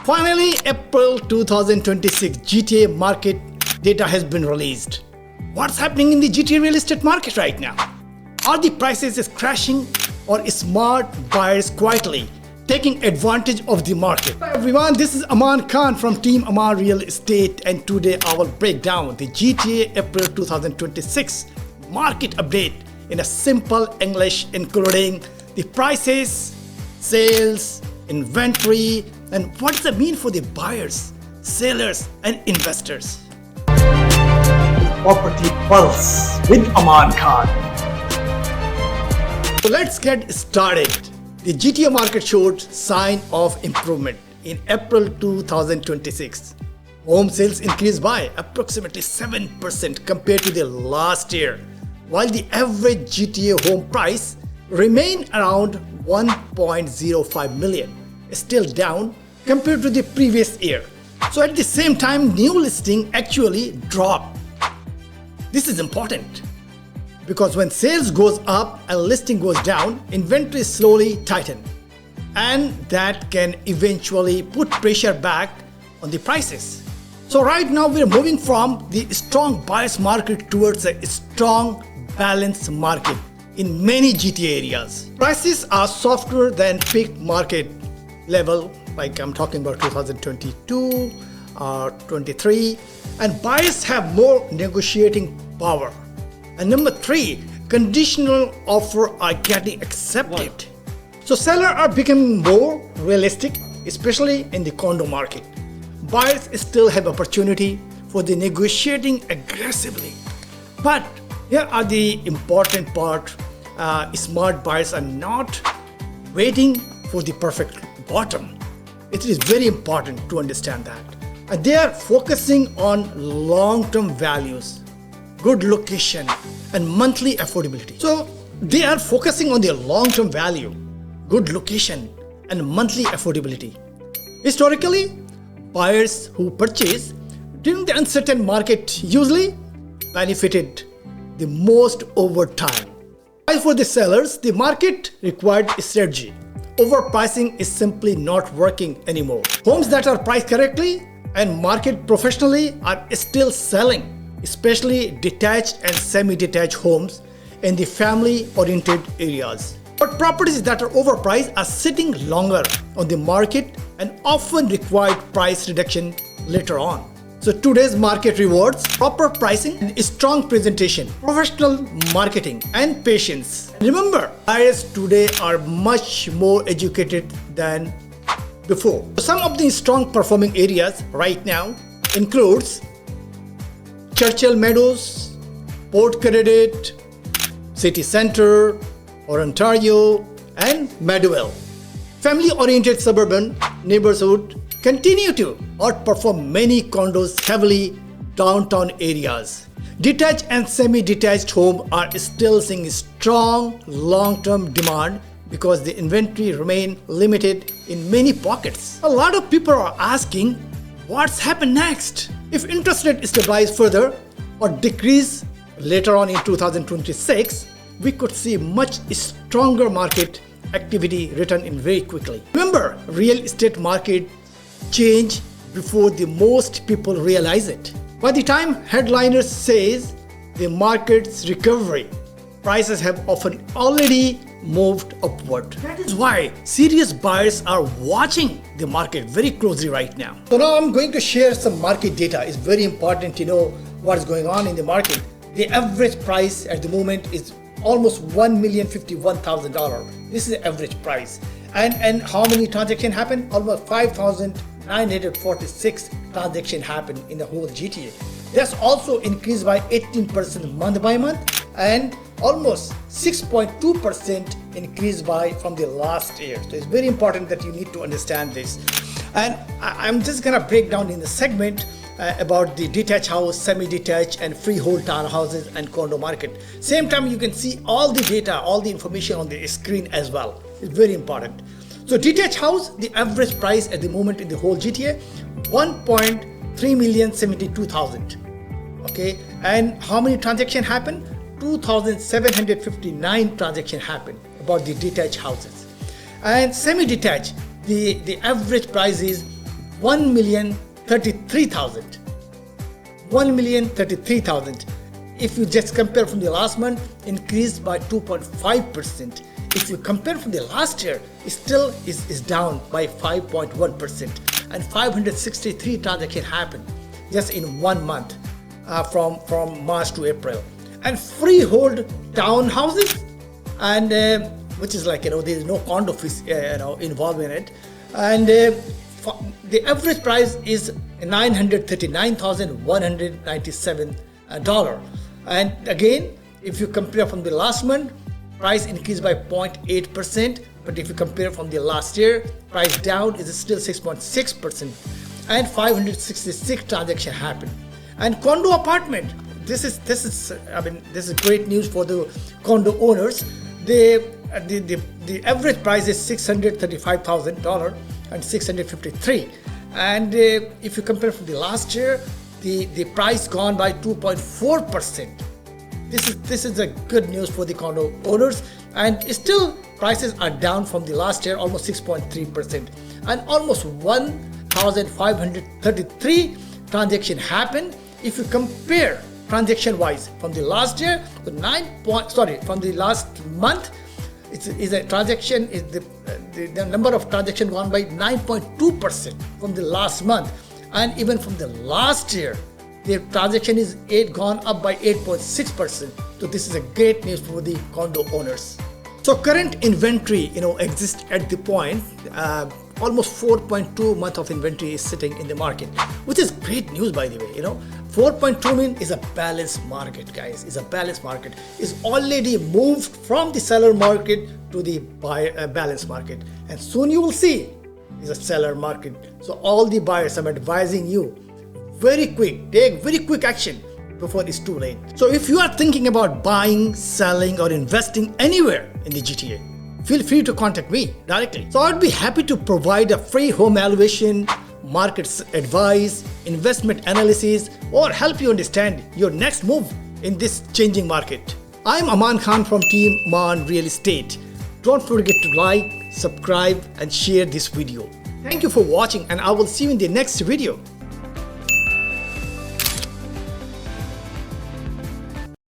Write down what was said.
Finally, April 2026 GTA market data has been released. What's happening in the GTA real estate market right now? Are the prices crashing or smart buyers quietly taking advantage of the market? Hi everyone, this is Aman Khan from Team Aman Real Estate, and today I will break down the GTA April 2026 market update in a simple English, including the prices, sales, inventory, and what does it mean for the buyers, sellers, and investors. Property Pulse with Aman Khan. So let's get started. The GTA market showed sign of improvement in April 2026. Home sales increased by approximately 7% compared to the last year, while the average GTA home price remained around 1.05 million, still down compared to the previous year. So at the same time, new listing actually dropped. This is important because when sales goes up and listing goes down, inventory slowly tighten, and that can eventually put pressure back on the prices. So right now we're moving from the strong buyers market towards a strong balanced market in many GTA areas. Prices are softer than peak market level, like I'm talking about 2022 or 23, and buyers have more negotiating power. And number 3, conditional offer are getting accepted. So sellers are becoming more realistic, especially in the condo market. Buyers still have opportunity for the negotiating aggressively. But here are the important part. Smart buyers are not waiting for the perfect bottom. It is very important to understand that. And they are focusing on long-term values, good location, and monthly affordability. So they are focusing on their long-term value, good location, and monthly affordability. Historically, buyers who purchase during the uncertain market usually benefited the most over time. While for the sellers, the market required a strategy. Overpricing is simply not working anymore. Homes that are priced correctly and marketed professionally are still selling, especially detached and semi-detached homes in the family-oriented areas. But properties that are overpriced are sitting longer on the market and often require price reduction later on. So today's market rewards proper pricing and strong presentation, professional marketing, and patience. Remember, buyers today are much more educated than before. Some of the strong performing areas right now includes Churchill Meadows, Port Credit, City Center, Ontario, and Meadowvale. Family-oriented suburban neighborhood continue to outperform many condos heavily downtown areas. Detached and semi-detached homes are still seeing strong long-term demand because the inventory remain limited in many pockets. A lot of people are asking what's happened next. If interest rate stabilize further or decrease later on in 2026, we could see much stronger market activity return in very quickly. Remember, real estate market change before the most people realize it. By the time headliners says the market's recovery, prices have often already moved upward. That is why serious buyers are watching the market very closely right now. So now I'm going to share some market data. It's very important to know what's going on in the market. The average price at the moment is almost $1,051,000. This is the average price. And how many transactions happen? Almost 5,946 transactions happen in the whole GTA. That's also increased by 18% month by month and almost 6.2% increase from the last year. So it's very important that you need to understand this. And I'm just gonna break down in the segment about the detached house, semi-detached, and freehold townhouses and condo market. Same time, you can see all the data, all the information on the screen as well. It's very important. So detached house, the average price at the moment in the whole GTA, 1.3,072,000. Okay, and how many transactions happen? 2,759 transactions happen about the detached houses. And semi-detached, the average price is 1,033,000. 1,033,000. If you just compare from the last month, increased by 2.5%. If you compare from the last year, it still is down by 5.1%. And 563 transactions happened just in 1 month, from March to April. And freehold townhouses, and which is like, there is no condo fees involved in it, and the average price is $939,197. And again, if you compare from the last month, price increased by 0.8%, but if you compare from the last year, price down is still 6.6%, and 566 transactions happened. And condo apartment, this is great news for the condo owners. The average price is $635,000 and 653, and if you compare from the last year, the price gone by 2.4%. This is a good news for the condo owners, and still prices are down from the last year, almost 6.3%, and almost 1,533 transactions happened. If you compare transaction wise from the last year, from the last month, the number of transactions gone by 9.2% from the last month, and even from the last year, the transaction is gone up by 8.6%. So this is a great news for the condo owners. So current inventory, exists at the point, almost 4.2 months of inventory is sitting in the market, which is great news, by the way. 4.2 million is a balanced market, guys. It's a balanced market. It's already moved from the seller market to the balanced market, and soon you will see it's a seller market. So all the buyers, I'm advising you, take very quick action before it's too late. So if you are thinking about buying, selling, or investing anywhere in the GTA, feel free to contact me directly. So I'd be happy to provide a free home evaluation, market advice, investment analysis, or help you understand your next move in this changing market. I'm Aman Khan from Team Aman Real Estate. Don't forget to like, subscribe, and share this video. Thank you for watching, and I will see you in the next video.